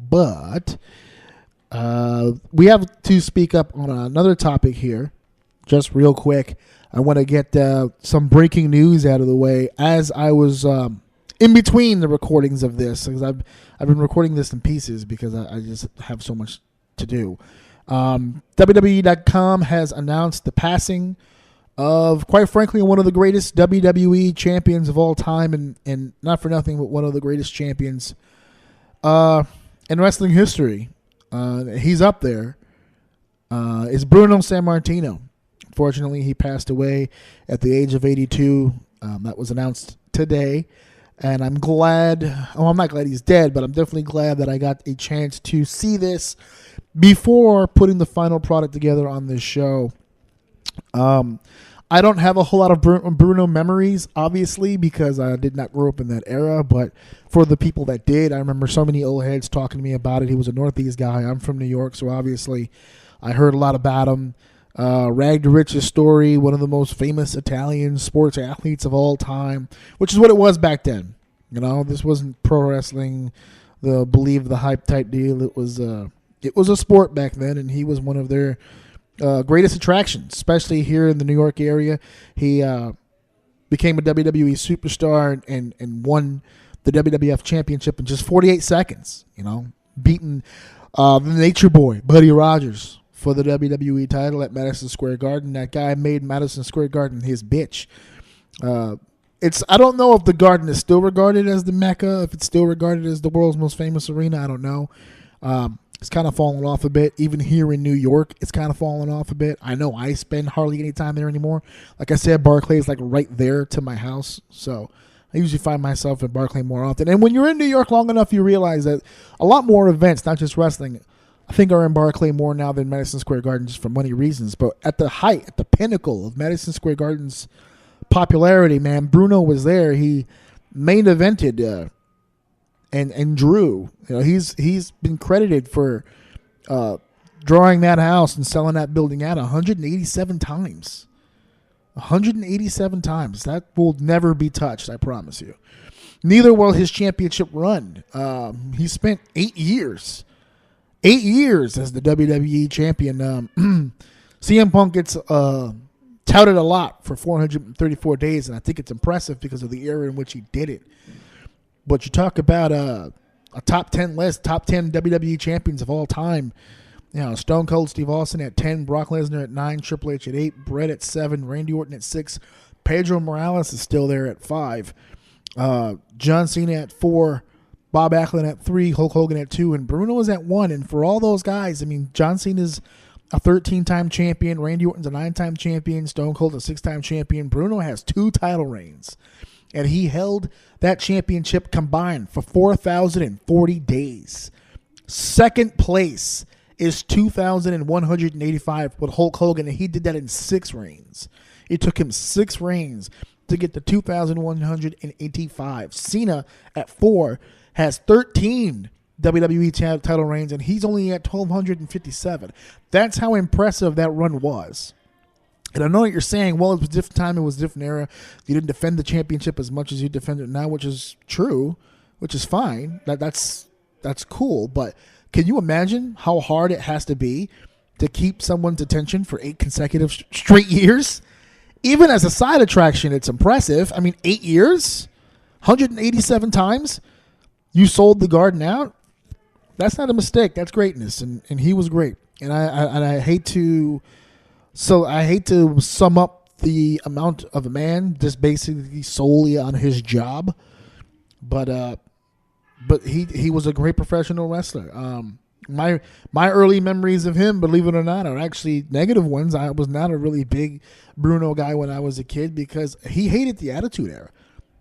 But we have to speak up on another topic here, just real quick. I want to get some breaking news out of the way as I was in between the recordings of this, because I've been recording this in pieces because I just have so much to do. WWE.com has announced the passing of, quite frankly, one of the greatest WWE champions of all time, and not for nothing, but one of the greatest champions in wrestling history. He's up there. It's Bruno Sammartino. Unfortunately, he passed away at the age of 82. That was announced today. And I'm glad, I'm not glad he's dead, but I'm definitely glad that I got a chance to see this before putting the final product together on this show. I don't have a whole lot of Bruno memories, obviously, because I did not grow up in that era. But for the people that did, I remember so many old heads talking to me about it. He was a Northeast guy. I'm from New York, so obviously I heard a lot about him. Rag to Riches story, one of the most famous Italian sports athletes of all time, which is what it was back then. You know, this wasn't pro wrestling, the believe the hype type deal. It was a sport back then, and he was one of their greatest attractions, especially here in the New York area. He became a WWE superstar and won the WWF Championship in just 48 seconds. You know, beating the Nature Boy, Buddy Rogers, for the WWE title at Madison Square Garden. That guy made Madison Square Garden his bitch. I don't know if the Garden is still regarded as the Mecca, if it's still regarded as the world's most famous arena. I don't know. It's kind of fallen off a bit. Even here in New York, it's kind of fallen off a bit. I know I spend hardly any time there anymore. Like I said, Barclay is like right there to my house. So I usually find myself in Barclay more often. And when you're in New York long enough, you realize that a lot more events, not just wrestling, I think are in Barclay more now than Madison Square Garden, just for money reasons. But at the height, at the pinnacle of Madison Square Garden's popularity, man, Bruno was there. He main evented and drew. You know, he's been credited for drawing that house and selling that building out 187 times. 187 times. That will never be touched, I promise you. Neither will his championship run. He spent 8 years. 8 years as the WWE champion. CM Punk gets touted a lot for 434 days, and I think it's impressive because of the era in which he did it. But you talk about a top 10 list, top 10 WWE champions of all time. You know, Stone Cold Steve Austin at 10, Brock Lesnar at 9, Triple H at 8, Bret at 7, Randy Orton at 6, Pedro Morales is still there at 5, John Cena at 4, Bob Backlund at 3, Hulk Hogan at 2, and Bruno is at 1. And for all those guys, I mean, John Cena's a 13-time champion, Randy Orton's a 9-time champion, Stone Cold a 6-time champion. Bruno has 2 title reigns, and he held that championship combined for 4,040 days. Second place is 2,185 with Hulk Hogan, and he did that in 6 reigns. It took him 6 reigns to get to 2,185. Cena at 4 has 13 WWE title reigns, and he's only at 1,257. That's how impressive that run was. And I know what you're saying, well, it was a different time, it was a different era. You didn't defend the championship as much as you defend it now, which is true, which is fine. That's cool. But can you imagine how hard it has to be to keep someone's attention for 8 consecutive straight years? Even as a side attraction, it's impressive. I mean, 8 years, 187 times. You sold the Garden out. That's not a mistake. That's greatness, and he was great. And I hate to sum up the amount of a man just basically solely on his job, but he was a great professional wrestler. My early memories of him, believe it or not, are actually negative ones. I was not a really big Bruno guy when I was a kid because he hated the Attitude Era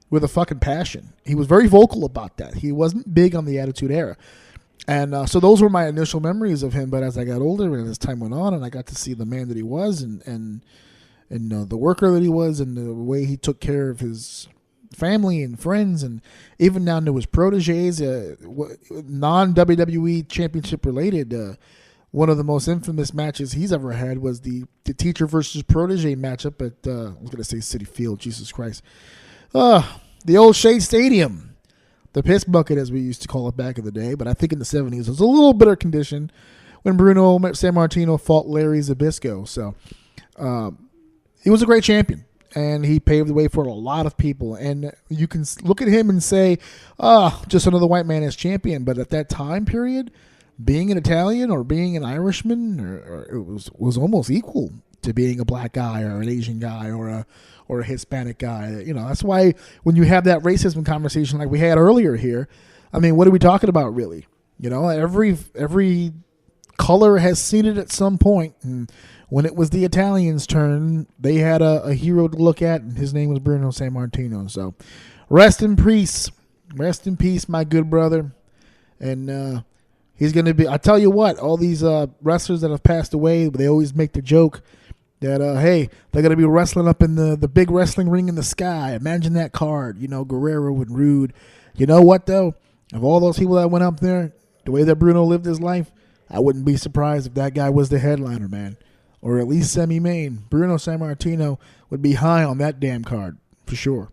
with a fucking passion. He was very vocal about that. He wasn't big on the Attitude Era. And so those were my initial memories of him. But as I got older and as time went on and I got to see the man that he was and the worker that he was and the way he took care of his family and friends and even down to his proteges, non-WWE championship related, one of the most infamous matches he's ever had was the teacher versus protege matchup at, I was going to say Citi Field, Jesus Christ. The old Shea Stadium. the piss bucket, as we used to call it back in the day. But I think in the 70s, it was a little better condition when Bruno Sammartino fought Larry Zbyszko. So he was a great champion, and he paved the way for a lot of people. And you can look at him and say, just another white man as champion. But at that time period, being an Italian or being an Irishman, or it was almost equal to being a black guy or an Asian guy or a Hispanic guy. You know, that's why when you have that racism conversation like we had earlier here, I mean, what are we talking about really? You know, every color has seen it at some point, and when it was the Italians' turn, they had a hero to look at, and his name was Bruno Sammartino. So rest in peace, my good brother. And he's going to be, I tell you what, all these wrestlers that have passed away, they always make the joke that, hey, they're going to be wrestling up in the big wrestling ring in the sky. Imagine that card, you know, Guerrero and Rude. You know what, though? Of all those people that went up there, the way that Bruno lived his life, I wouldn't be surprised if that guy was the headliner, man. Or at least semi-main. Bruno Sammartino would be high on that damn card, for sure.